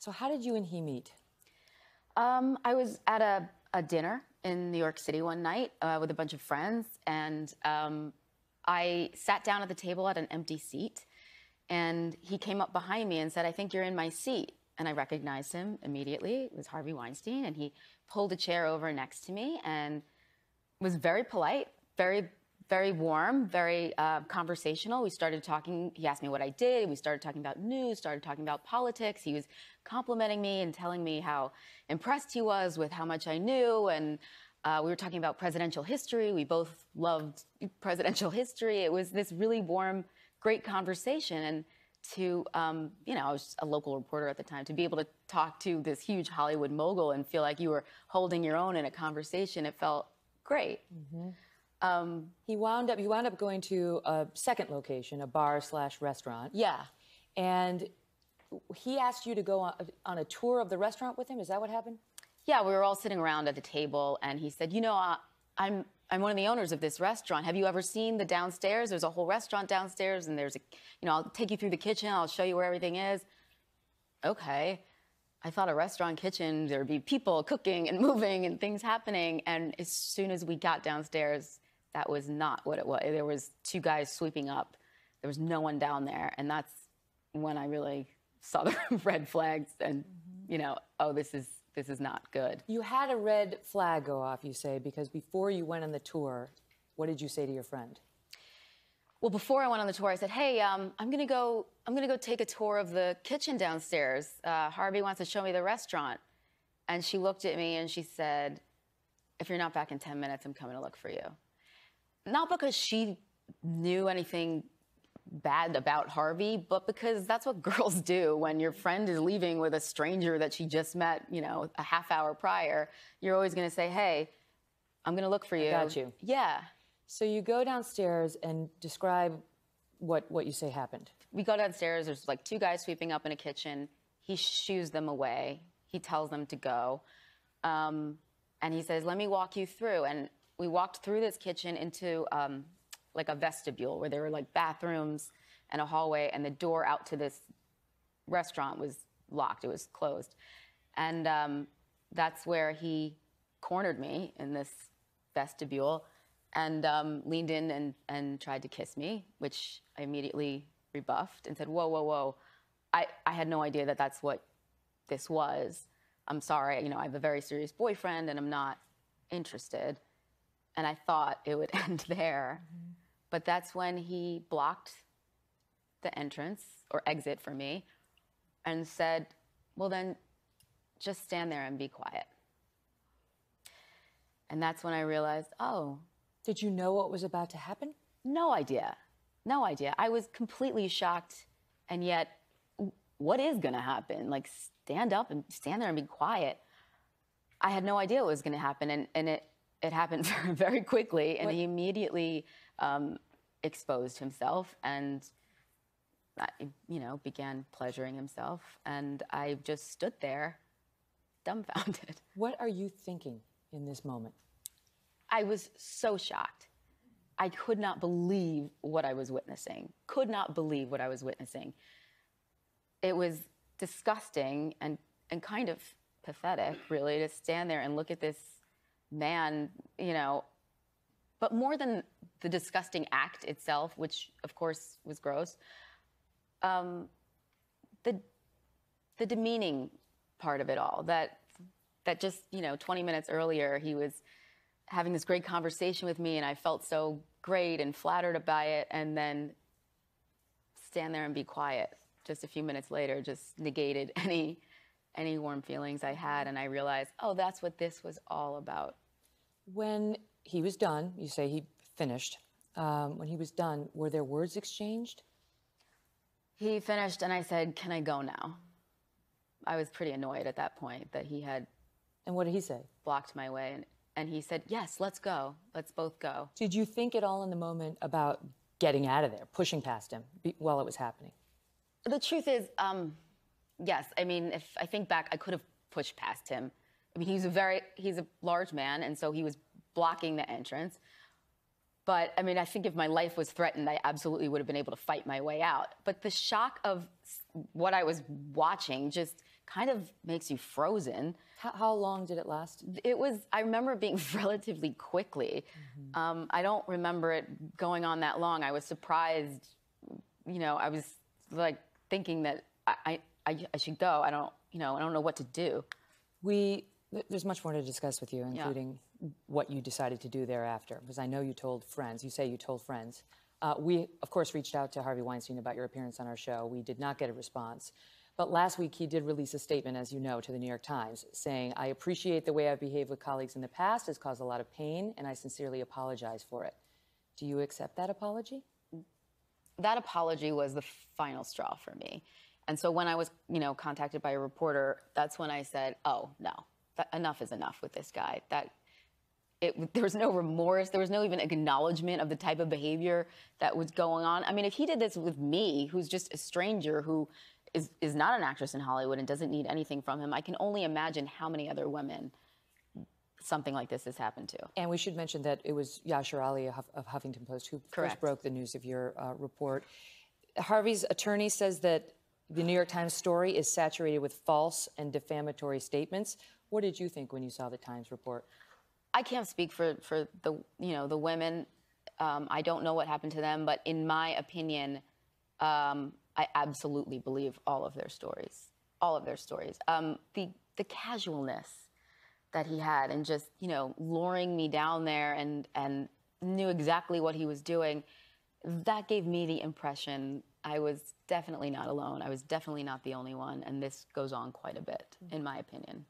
So how did you and he meet? I was at a dinner in New York City one night with a bunch of friends, and I sat down at the table at an empty seat, and he came up behind me and said, "I think you're in my seat." And I recognized him immediately. It was Harvey Weinstein, and he pulled a chair over next to me and was very polite, very warm, very conversational. We started talking. He asked me what I did. We started talking about news, started talking about politics. He was complimenting me and telling me how impressed he was with how much I knew. And we were talking about presidential history. We both loved presidential history. It was this really warm, great conversation. And to, I was a local reporter at the time, to be able to talk to this huge Hollywood mogul and feel like you were holding your own in a conversation, it felt great. Mm-hmm. You wound up going to a second location, a bar/restaurant. Yeah. And he asked you to go on a tour of the restaurant with him. Is that what happened? Yeah, we were all sitting around at the table, and he said, I'm one of the owners of this restaurant. Have you ever seen the downstairs? There's a whole restaurant downstairs, and there's I'll take you through the kitchen. I'll show you where everything is. Okay. I thought a restaurant kitchen, there'd be people cooking and moving and things happening. And as soon as we got downstairs, that was not what it was. There was two guys sweeping up. There was no one down there. And that's when I really saw the red flags and, oh, this is not good. You had a red flag go off, you say, because before you went on the tour, what did you say to your friend? Well, before I went on the tour, I said, "Hey, I'm gonna go take a tour of the kitchen downstairs. Harvey wants to show me the restaurant." And she looked at me and she said, "If you're not back in 10 minutes, I'm coming to look for you." Not because she knew anything bad about Harvey, but because that's what girls do when your friend is leaving with a stranger that she just met, a half hour prior. You're always gonna say, "Hey, I'm gonna look for you." I got you. Yeah. So you go downstairs and describe what you say happened. We go downstairs, there's like two guys sweeping up in a kitchen. He shoos them away. He tells them to go. And he says, "Let me walk you through." And we walked through this kitchen into like a vestibule where there were like bathrooms and a hallway, and the door out to this restaurant was locked. It was closed. And that's where he cornered me in this vestibule and leaned in and tried to kiss me, which I immediately rebuffed and said, "Whoa, whoa, whoa. I had no idea that that's what this was. I'm sorry, I have a very serious boyfriend and I'm not interested." And I thought it would end there. Mm-hmm. But that's when he blocked the entrance or exit for me and said, "Well, then just stand there and be quiet." And that's when I realized, oh. Did you know what was about to happen? No idea. No idea. I was completely shocked. And yet, what is going to happen? Like, stand up and stand there and be quiet. I had no idea what was going to happen. And it happened very quickly. And he immediately exposed himself and, began pleasuring himself. And I just stood there dumbfounded. What are you thinking in this moment? I was so shocked. I could not believe what I was witnessing. Could not believe what I was witnessing. It was disgusting and kind of pathetic, really, to stand there and look at this man, But more than the disgusting act itself, which, of course, was gross, the demeaning part of it all, that just, 20 minutes earlier, he was having this great conversation with me, and I felt so great and flattered by it, and then stand there and be quiet just a few minutes later just negated any warm feelings I had, and I realized, oh, that's what this was all about. When he was done, you say he finished. When he was done, were there words exchanged? He finished, and I said, "Can I go now?" I was pretty annoyed at that point that he had... And what did he say? Blocked my way, and he said, "Yes, let's go. Let's both go." Did you think at all in the moment about getting out of there, pushing past him while it was happening? The truth is, yes. I mean, if I think back, I could have pushed past him. I mean, he's a large man, and so he was blocking the entrance. But, I mean, I think if my life was threatened, I absolutely would have been able to fight my way out. But the shock of what I was watching just kind of makes you frozen. How long did it last? I remember it being relatively quickly. I don't remember it going on that long. I was surprised, I was like thinking that I should go. I don't know what to do. There's much more to discuss with you, including what you decided to do thereafter, because I know you told friends. You say you told friends. We, of course, reached out to Harvey Weinstein about your appearance on our show. We did not get a response. But last week, he did release a statement, as you know, to the New York Times, saying, "I appreciate the way I've behaved with colleagues in the past. It's caused a lot of pain, and I sincerely apologize for it." Do you accept that apology? That apology was the final straw for me. And so when I was, contacted by a reporter, that's when I said, oh, no, enough is enough with this guy. There was no remorse. There was no even acknowledgement of the type of behavior that was going on. I mean, if he did this with me, who's just a stranger who is not an actress in Hollywood and doesn't need anything from him, I can only imagine how many other women something like this has happened to. And we should mention that it was Yashar Ali of Huffington Post who first broke the news of your report. Harvey's attorney says that the New York Times story is saturated with false and defamatory statements. What did you think when you saw the Times report? I can't speak for the women. I don't know what happened to them, but in my opinion, I absolutely believe all of their stories. All of their stories. The casualness that he had, and just luring me down there and knew exactly what he was doing, that gave me the impression I was definitely not alone. I was definitely not the only one, and this goes on quite a bit, in my opinion.